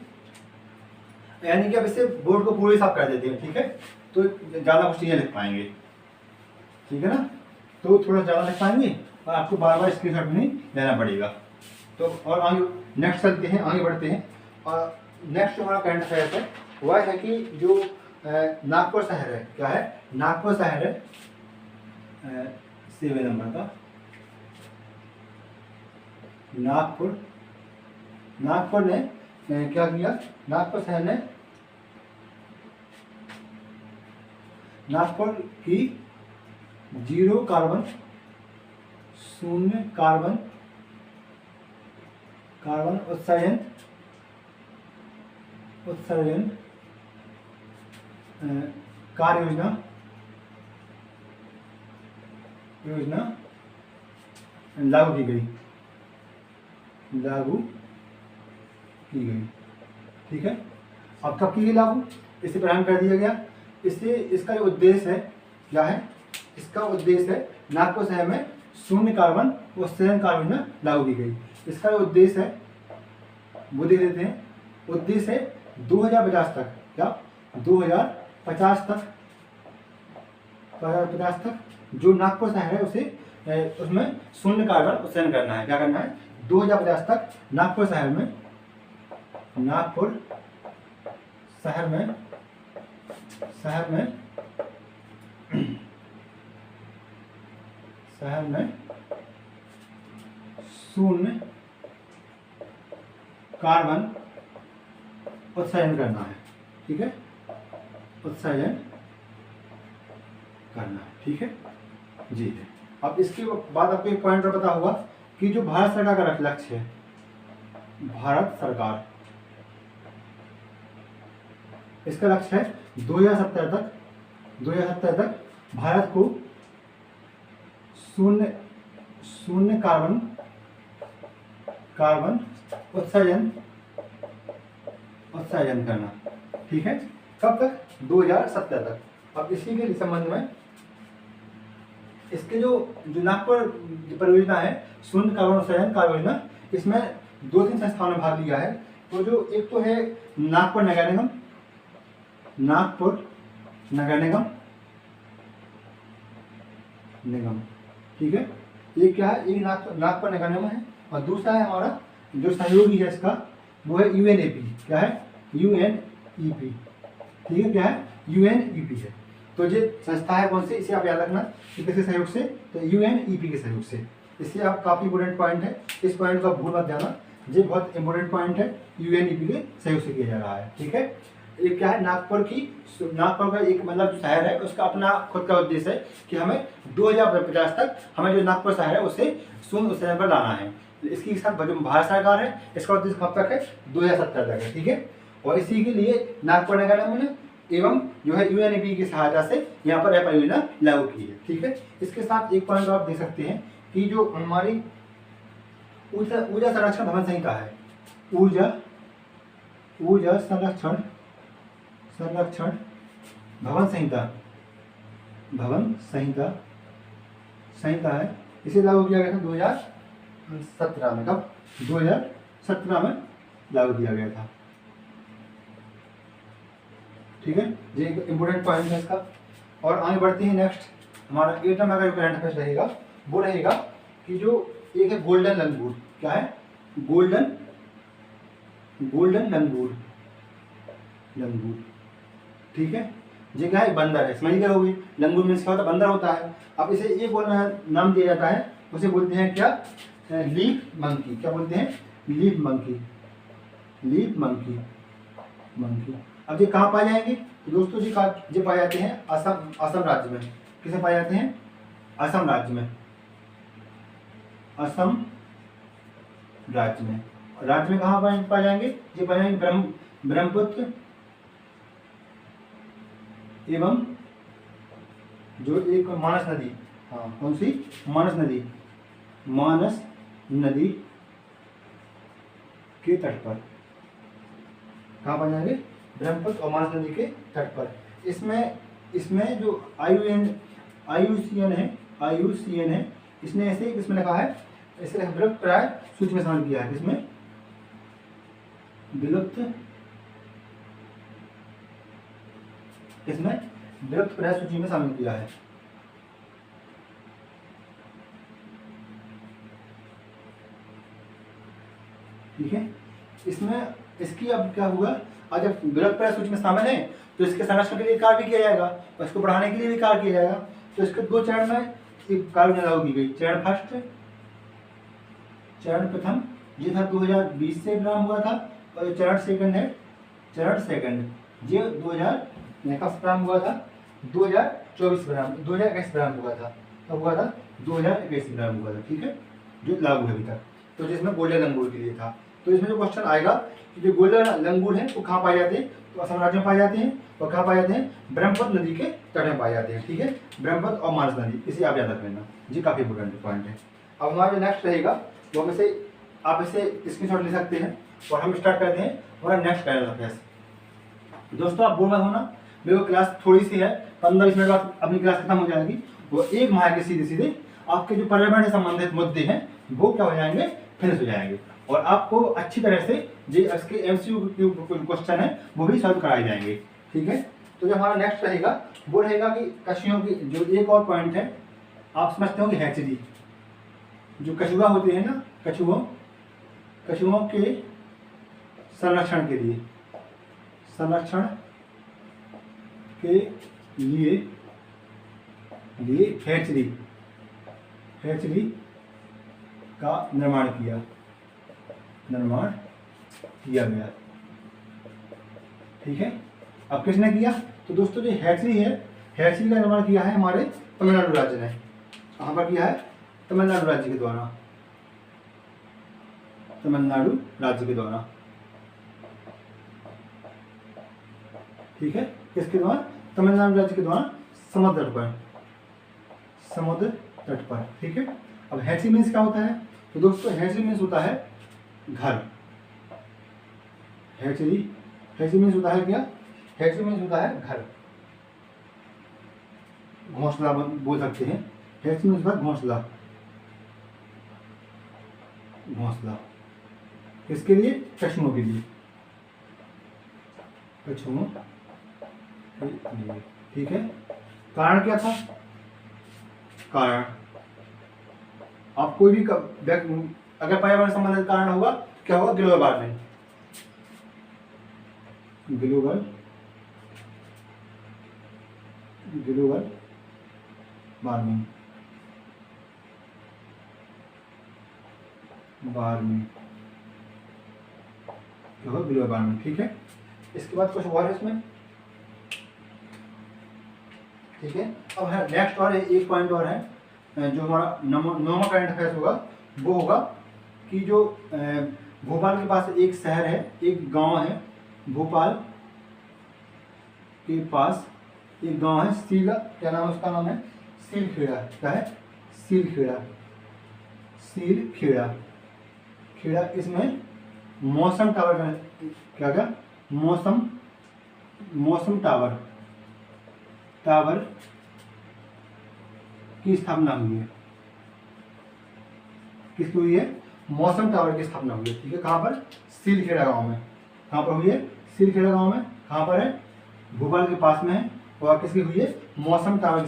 यानी कि अब इससे बोर्ड को पूरे साफ कर देते हैं। ठीक है, तो ज़्यादा कुछ चीज़ें लिख पाएंगे। ठीक है ना, तो थोड़ा ज़्यादा लिख पाएंगे और आपको बार बार स्क्रीनशॉट नहीं लेना पड़ेगा। तो और आगे नेक्स्ट चलते हैं, आगे बढ़ते हैं। और नेक्स्ट हमारा करंट अफेयर्स है वह है कि जो नागपुर शहर है, क्या है, नागपुर शहर है 7 नंबर का, नागपुर ने क्या किया, नागपुर शहर ने नागपुर की जीरो कार्बन, शून्य कार्बन उत्सर्जन कार्य योजना लागू की गई, ठीक है। अब कब की गई लागू, इसे प्रारंभ कर दिया गया। इससे इसका जो उद्देश्य है क्या है, इसका उद्देश्य है नागपुर शहर में शून्य कार्बन उत्सर्जन कार्य योजना लागू की गई। इसका जो उद्देश्य है वो देख लेते हैं। उद्देश्य है 2050 तक, क्या 2050 तक जो नागपुर शहर है उसे उसमें शून्य कार्बन उत्सर्जन करना है। क्या करना है, 2050 तक नागपुर शहर में शून्य कार्बन उत्सर्जन करना है, ठीक है, उत्सर्जन करना है, ठीक है जी है। अब इसके बाद आपको एक पॉइंट और पता होगा कि जो भारत सरकार का लक्ष्य है, भारत सरकार इसका लक्ष्य है 2070 तक भारत को शून्य कार्बन उत्सर्जन करना, ठीक है। कब तक, 2070 तक। अब इसी के संबंध में इसके जो नागपुर परियोजना है शून्य कार्बन उत्सर्जन कार्य योजना, इसमें 2-3 संस्थाओं ने भाग लिया है। तो जो एक तो है नागपुर नगर निगम, ठीक है। एक क्या है, एक नागपुर नगर निगम है, और दूसरा है हमारा जो सहयोगी है इसका वो है UNEP। क्या है, UNEP, ठीक है, क्या है, UNEP है। तो ये संस्था है कौन सी, इसे आप याद रखना कि किसके सहयोग से, तो UNEP के सहयोग से। इससे आप काफी इंपोर्टेंट पॉइंट है, इस पॉइंट को भूल मत जाना, ये बहुत इंपोर्टेंट पॉइंट है, UNEP के सहयोग से किया जा रहा है, ठीक है। ये क्या है, नागपुर का एक मतलब शहर है, उसका अपना खुद का उद्देश्य है कि हमें 2050 तक हमें जो नागपुर शहर है उसे शून्य उत्सर्जन पर लाना है। इसकी साथ जो भारत सरकार है इसका उद्देश्य कब तक है, 2070 तक है, ठीक है। और इसी के लिए नागपुर नगर निगम ने एवं जो है UNEP की सहायता से यहाँ पर यह परियोजना लागू की है, ठीक है। इसके साथ एक पॉइंट आप देख सकते हैं कि जो हमारी ऊर्जा संरक्षण भवन संहिता है, ऊर्जा संरक्षण भवन संहिता है, इसे लागू किया गया था 2017 में। कब, 2017 में लागू किया गया था, ठीक है। ये एक इम्पोर्टेंट पॉइंट है इसका। और आगे बढ़ते हैं नेक्स्ट, हमारा 8 नंबर का जो करंट अफेयर्स रहेगा वो रहेगा कि जो एक है गोल्डन लंगूर। क्या है, गोल्डन लंगूर, ठीक है। ये क्या है, बंदर है, समझ गए होगी। लंगूर मीन्स क्या होता है, बंदर होता है। अब इसे एक और नाम दिया जाता है, उसे बोलते हैं क्या, लीफ मंकी। क्या बोलते हैं, लीफ मंकी। अब ये कहाँ पाए जाएंगे, तो दोस्तों जी ये पाए जाते हैं असम राज्य में। किसे पाए जाते हैं, असम राज्य में। राज्य में कहाँ पाए जाएंगे, ये पाए जाएंगे ब्रह्मपुत्र एवं जो एक मानस नदी, हाँ कौन सी, मानस नदी के तट पर। कहाँ पाए जाएंगे, ब्रह्मपुत्र और मानस नदी के तट पर। इसमें जो IUCN है, इसने ऐसे इसमें लिखा है, इसे विलुप्त प्राय सूची में शामिल किया है। इसमें विलुप्त प्राय सूची में शामिल किया है, ठीक है। इसमें इसकी अब क्या हुआ, आज जब विलुप्त प्राय सूची में शामिल है तो इसके संरक्षण के लिए कार्य भी किया जाएगा और इसको बढ़ाने के लिए भी कार्य किया जाएगा। तो इसके 2 चरण में कार्य लागू की गई। चरण प्रथम ये था 2020 से प्रारंभ हुआ था, और जो चरण सेकंड ये 2000 कब प्रारंभ हुआ था, 2021 प्रारंभ हुआ था। कब हुआ था, 2021 प्रारंभ हुआ था, ठीक है, जो लागू है अभी तक। तो जिसमें गोल्डन लंगूर के लिए था। तो इसमें जो क्वेश्चन आएगा कि जो गोल्डन लंगूर है वो कहाँ पाए जाते हैं, तो असम राज्य में पाए जाते हैं। और कहाँ पाए जाते हैं, ब्रह्मपुत्र नदी के तट में पाए जाते हैं। ठीक है, ब्रह्मपुत्र और मानस नदी, इसे आप याद रख लेना जी, काफ़ी इंपॉर्टेंट पॉइंट है। अब हमारा जो नेक्स्ट रहेगा वो में से आप इसे स्क्रीनशॉट ले सकते हैं और हम स्टार्ट करते हैं हमारा नेक्स्ट करंट अफेयर्स। दोस्तों आप बोल मत होना, मेरे को क्लास थोड़ी सी है, 15-20 मिनट बाद अपनी क्लास खत्म हो जाएगी। वो एक माह के सीधे सीधे आपके जो पर्यावरण से संबंधित मुद्दे हैं वो क्या हो जाएंगे, फिनिश हो जाएंगे। और आपको अच्छी तरह से जो इसके एमसीक्यू क्वेश्चन है वो भी सॉल्व कराए जाएंगे। ठीक है, तो जो हमारा नेक्स्ट रहेगा वो रहेगा कि कछुओं की जो एक और पॉइंट है, आप समझते होंगे हैचरी, जो कछुआ होते हैं ना, कछुओं के संरक्षण के लिए, संरक्षण के लिए हैचरी का निर्माण किया गया। ठीक है, अब किसने किया, तो दोस्तों जो हैचरी है, हैचरी का निर्माण किया है हमारे तमिलनाडु राज्य ने। कहाँ पर किया है, तमिलनाडु राज्य के द्वारा, तमिलनाडु राज्य के द्वारा। ठीक है, किसके द्वारा, तमिलनाडु राज्य के द्वारा, समुद्र तट पर। ठीक है, अब हैचरी मीन्स क्या होता है, तो दोस्तों हैचरी मीन्स होता है घर। हैचरी मीन्स होता है क्या, हैचरी मीन्स होता है घर, घोंसला बोल सकते हैं। हैचरी मीन्स होता है घोंसला। किसके लिए, कछुओं के लिए, कछुओं के लिए। ठीक है, कारण क्या था, कारण आप कोई भी अगर पर्यावरण संबंधित कारण होगा क्या होगा, ग्लोबल वार्मिंग, ग्लोबल वार्मिंग क्या होगा, ग्लोबल वार्मिंग। ठीक है, इसके बाद कुछ और है इसमें। ठीक है, अब है नेक्स्ट और एक पॉइंट और है, जो हमारा नौवां करंट अफेयर्स होगा वो होगा कि जो भोपाल के पास एक शहर है, एक गांव है, भोपाल के पास एक गांव है, क्या नाम है उसका, नाम है सीलखेड़ा। क्या है, सीलखेड़ा। इसमें मौसम टावर, क्या मौसम टावर की स्थापना हुई है। किसकी हुई है, मौसम टावर की स्थापना हुई है। ठीक है, कहाँ पर, सीलखेड़ा गांव में। कहाँ पर हुई है, सीलखेड़ा गांव में। कहाँ पर है, भोपाल के पास में है। और किसकी हुई है, मौसम टावर की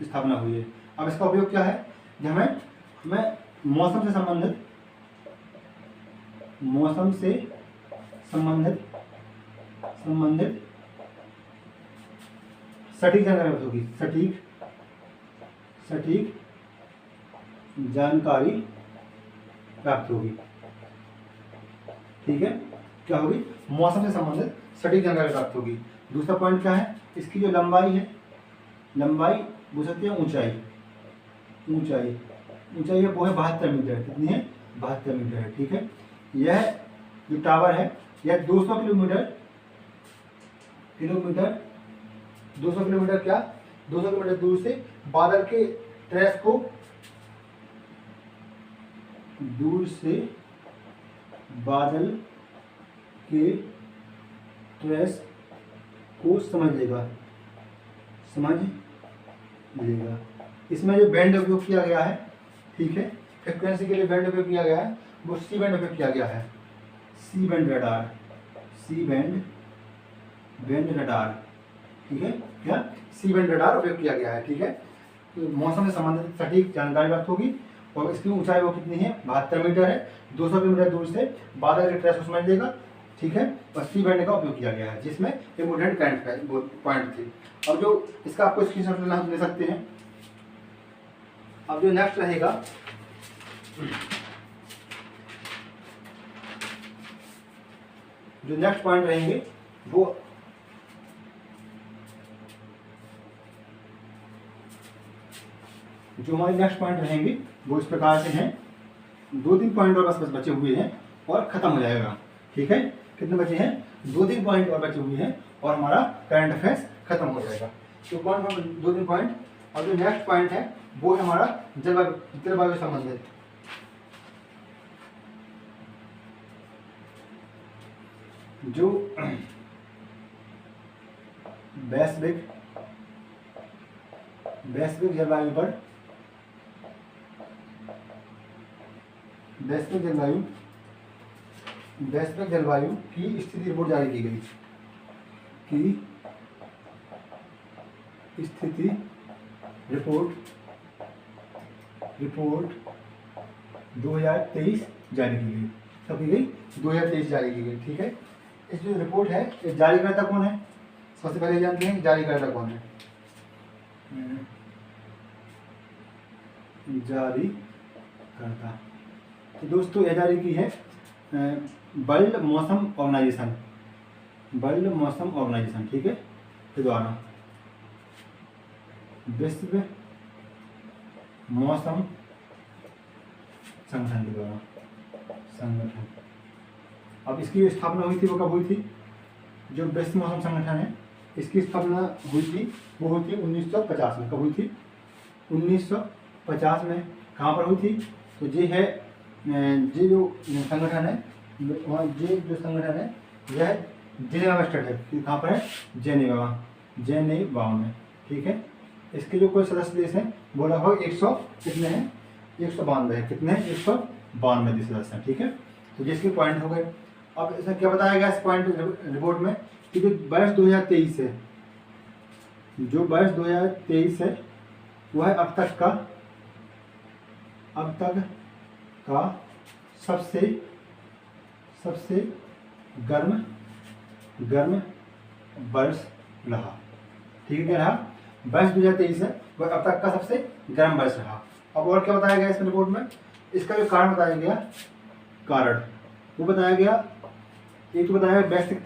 स्थापना हुई है। अब इसका उपयोग क्या है, जब हमें मौसम से संबंधित सटीक जानकारी होगी, सटीक जानकारी प्राप्त होगी। ठीक है, क्या होगी, मौसम से संबंधित सटीक जानकारी प्राप्त होगी। दूसरा पॉइंट क्या है, इसकी जो लंबाई है, लंबाई बोल सकते हैं ऊंचाई है वो है 72 मीटर। कितनी है, 72 मीटर है। ठीक है, यह जो टावर है यह 200 किलोमीटर क्या, 200 किलोमीटर दूर से बादल के ट्रेस को समझ लेगा। इसमें जो बैंड उपयोग किया गया है, ठीक है, फ्रिक्वेंसी के लिए बैंड उपयोग किया गया है वो सी बैंड उपयोग किया गया है, सी बैंड रडार। ठीक है, क्या, सी बैंड रडार उपयोग किया गया है। ठीक है, तो मौसम से संबंधित सटीक जानकारी प्राप्त होगी। और इसकी ऊंचाई वो कितनी है, 72 मीटर है। 200 किलोमीटर दूर से बादल के ट्रेस को समझ लेगा। ठीक है, और सी बैंड का उपयोग किया गया है, जिसमें इम्पोर्टेंट करंट पॉइंट थी। अब जो इसका आपको स्क्रीनशॉट लेना ले सकते हैं। अब जो नेक्स्ट रहेगा, जो नेक्स्ट पॉइंट रहेंगे वो जो हमारे नेक्स्ट पॉइंट रहेंगे वो इस प्रकार से हैं। 2-3 पॉइंट और बस बचे हुए हैं और ख़त्म हो जाएगा। ठीक है, कितने बचे हैं? 2-3 पॉइंट और बचे हुए हैं और हमारा करंट अफेयर्स खत्म हो जाएगा। तो कौन सा 2-3 पॉइंट? और जो नेक्स्ट पॉइंट है वो है हमारा जलवायु संबंधित। जो वैश्विक जलवायु की स्थिति रिपोर्ट जारी की गई स्थिति रिपोर्ट 2023 जारी की गई। कब की गई? 2023 जारी की गई। ठीक है, इस जो रिपोर्ट है ये जारीकर्ता कौन है? सबसे पहले जानते हैं जारीकर्ता कौन है। जारीकर्ता तो दोस्तों यह जारी की है वर्ल्ड मौसम ऑर्गेनाइजेशन, ठीक है, के द्वारा। विश्व मौसम संगठन के द्वारा। अब इसकी जो स्थापना हुई थी वो कब हुई थी? जो विश्व मौसम संगठन है इसकी स्थापना हुई थी वो हुई थी 1950 में। कब हुई थी? 1950 में। कहाँ पर हुई थी? तो ये है ये जो संगठन है वहाँ ये जो संगठन है यह जेनेवा में स्टेट है। कहाँ पर है? जेनेवा में। ठीक है, इसके जो कोई सदस्य देश हैं वो लगभग 100 कितने हैं? 192 है। कितने हैं? 192 देश सदस्य हैं। ठीक है, तो जिसके पॉइंट हो गए। अब इसमें क्या बताया गया इस पॉइंट रिपोर्ट में कि जो वर्ष 2023 है, जो वर्ष 2023 है वह है अब तक का सबसे गर्म वर्ष रहा। ठीक है, क्या रहा? वर्ष 2023 है वह अब तक का सबसे गर्म वर्ष रहा। अब और क्या बताया गया इस रिपोर्ट में? इसका जो कारण बताया गया, कारण वो बताया गया, एक तो बताया गया वैश्विक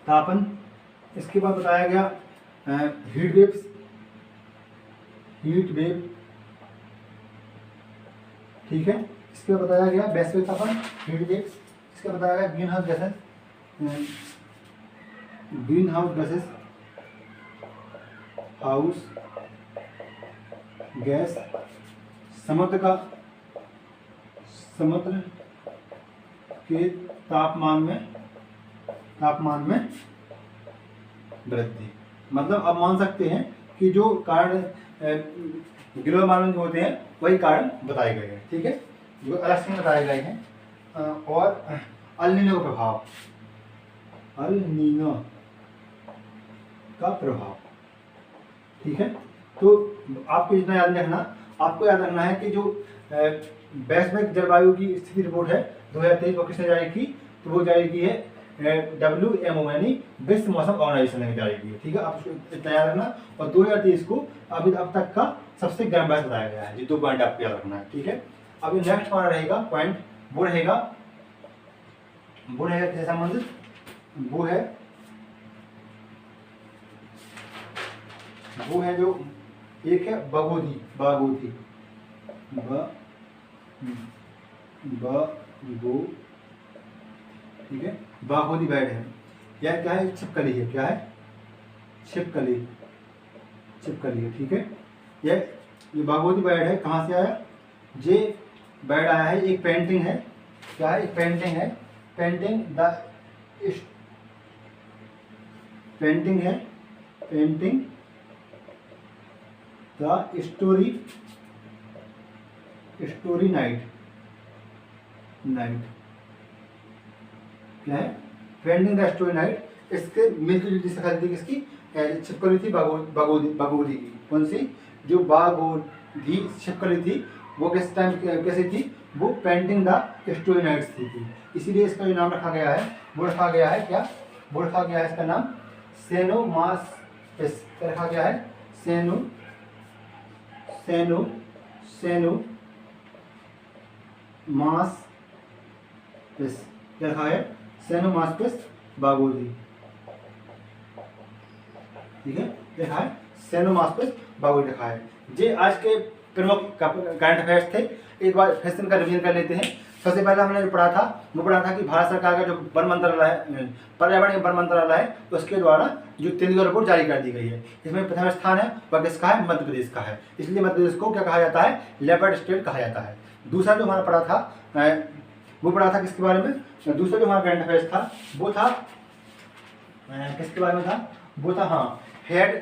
तापन, इसके बाद बताया गया हीट वेव। ठीक है, इसके बाद बताया गया वैश्विक तापन, हीट वेव। इसके बाद बताया गया ग्रीन हाउस गैस, समुद्र के तापमान में वृद्धि। मतलब अब मान सकते हैं कि जो कारण ग्लोबल वार्मिंग होते हैं वही कारण बताए गए हैं। ठीक है, जो अलग से बताए गए हैं। और अल नीनो का प्रभाव। ठीक है, तो आपको इतना याद रखना, आपको याद रखना है कि जो वैश्विक जलवायु की स्थिति रिपोर्ट है 2023 वो किसने जारी की? तो वो जारी की है WMO यानी विश्व मौसम ऑर्गेनाइजेशन ने जारी की है। ठीक है, आप उसको इतना याद रखना। और 2023 को अब तक का सबसे गर्म वर्ष बताया गया है। ये 2 पॉइंट आपको याद रखना है। ठीक है, अब नेक्स्ट पॉइंट रहेगा वो रहेगा किससे संबंधित? वो है जो एक है बागोदी। ठीक है, बागोदी बैड है। यह क्या है? छिपकली है। क्या है? छिपकली है। ठीक है, ये बागोदी बैड है। कहाँ से आया? ये बैड आया है, एक पेंटिंग है। क्या है? एक पेंटिंग है। Painting the story night. क्या है? Painting the story night. इसके मिलती जुलती शक्ल थी किसकी? छिपकली थी बागोदी की। कौन सी? जो बागोदी छिपकली थी वो किस टाइम कैसी थी? वो पेंटिंग द स्टोरी नाइट्स थी। इसीलिए इसका जो नाम रखा गया है वो रखा गया है क्या? वो रखा गया है इसका नाम सेनोमास्पिस। क्या रखा गया है? सेनोमास्पिस। क्या रखा है? सेनोमास्पिस बागोदी। ठीक है, लिखा है सेनोमास्पिस बागोदी लिखा है। ये आज के प्रमुख करंट अफेयर्स थे। एक बार फिर से इनका रिवीजन कर लेते हैं। सबसे पहले हमने जो पढ़ा था वो पढ़ा था कि भारत सरकार का जो वन मंत्रालय है, पर्यावरण वन मंत्रालय है, उसके द्वारा जो तेंदुआ रिपोर्ट जारी कर दी गई है। इसमें प्रथम स्थान है वह किसका है? मध्य प्रदेश का है। इसलिए मध्य प्रदेश को क्या कहा जाता है? लेपर्ड स्टेट कहा जाता है। दूसरा जो हमारा पढ़ा था वो पढ़ा था किसके बारे में? दूसरा जो हमारा करंट अफेयर्स था वो था किसके बारे में था? वो था हेड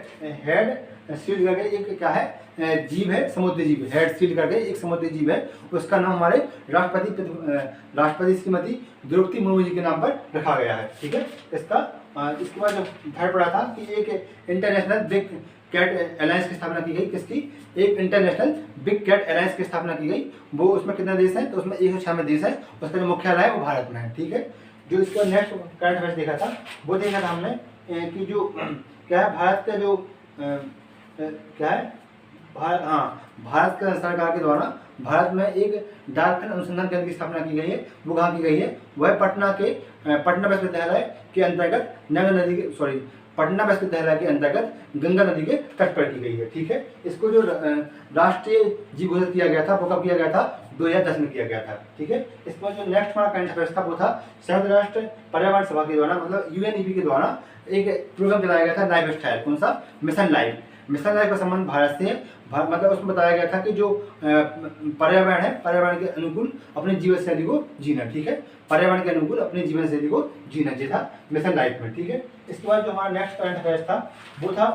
सील करके एक क्या है जीव है, समुद्री जीव। हेड सील करके एक समुद्री जीव है, उसका नाम हमारे राष्ट्रपति श्रीमती द्रौपदी मुर्मू जी के नाम पर रखा गया है। ठीक है। इसके बाद जो थर्ड पढ़ा था कि एक इंटरनेशनल बिग कैट अलायंस की स्थापना की गई। किसकी? एक इंटरनेशनल बिग कैट अलायंस की स्थापना की गई। वो उसमें कितने देश हैं? तो उसमें 196 देश है। उसका जो मुख्यालय है वो भारत में है। ठीक है। जो इसका नेक्स्ट करंट अफेयर्स देखा था वो देखा था हमने कि जो क्या है भारत का जो क्या है भारत के सरकार के द्वारा भारत में एक डाल्फिन अनुसंधान केंद्र की स्थापना की गई है। वो कहाँ की गई है? वह पटना विश्वविद्यालय के अंतर्गत पटना विश्वविद्यालय के अंतर्गत गंगा नदी के तट पर की गई है। ठीक है। इसको जो राष्ट्रीय जीव घोषित किया गया था वो कब किया गया था? 2010 में किया गया था। ठीक है। इसके बाद जो नेक्स्ट हमारा करंट अफेयर्स था वो था संयुक्त राष्ट्र पर्यावरण सभा के द्वारा मतलब यूएनईपी के द्वारा एक प्रोग्राम चलाया गया था लाइफ स्टाइल। कौन सा? मिशन लाइफ का संबंध भारत से है। मतलब उसमें बताया गया था कि जो पर्यावरण है, पर्यावरण के अनुकूल अपनी जीवन शैली को जीना। ठीक है। पर्यावरण के अनुकूल अपनी जीवन शैली को जीना ये था मिशन लाइफ में। ठीक है। इसके बाद जो हमारा नेक्स्ट करंट अफेयर्स था वो था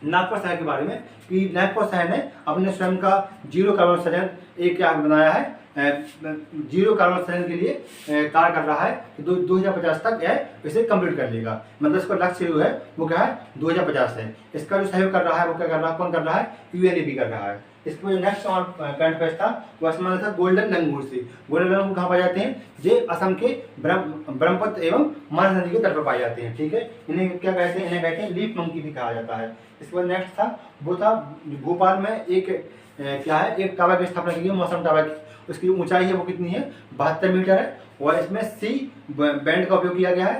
नागपुर शहर के बारे में कि नागपुर शहर ने अपने स्वयं का जीरो कार्बन उत्सर्जन एक क्या बनाया है? जीरो कार्बन उत्सर्जन के लिए कार्य कर रहा है कि 2050 तक यह इसे कंप्लीट कर लेगा। मतलब इसका लक्ष्य जो है वो क्या है? 2050 है। इसका जो सहयोग कर रहा है वो क्या कर रहा है? कौन कर रहा है? यूएनईपी कर रहा है। इसके बाद नेक्स्ट हमारा करंट अफेयर्स था वो संबंधित था गोल्डन लंगूर से। गोल्डन लंगूर कहाँ पाए जाते हैं? ये असम के ब्रह्मपुत्र एवं मानस नदी के तट पर पाए जाते हैं। ठीक है। इन्हें क्या कहते हैं? इन्हें कहते हैं लीफ मंकी भी कहा जाता है। इसके बाद नेक्स्ट था वो था भोपाल में एक क्या है? एक टावर की स्थापना की गई, मौसम टावर की। उसकी ऊंचाई है वो कितनी है? 72 मीटर है और इसमें सी बैंड का उपयोग किया गया है।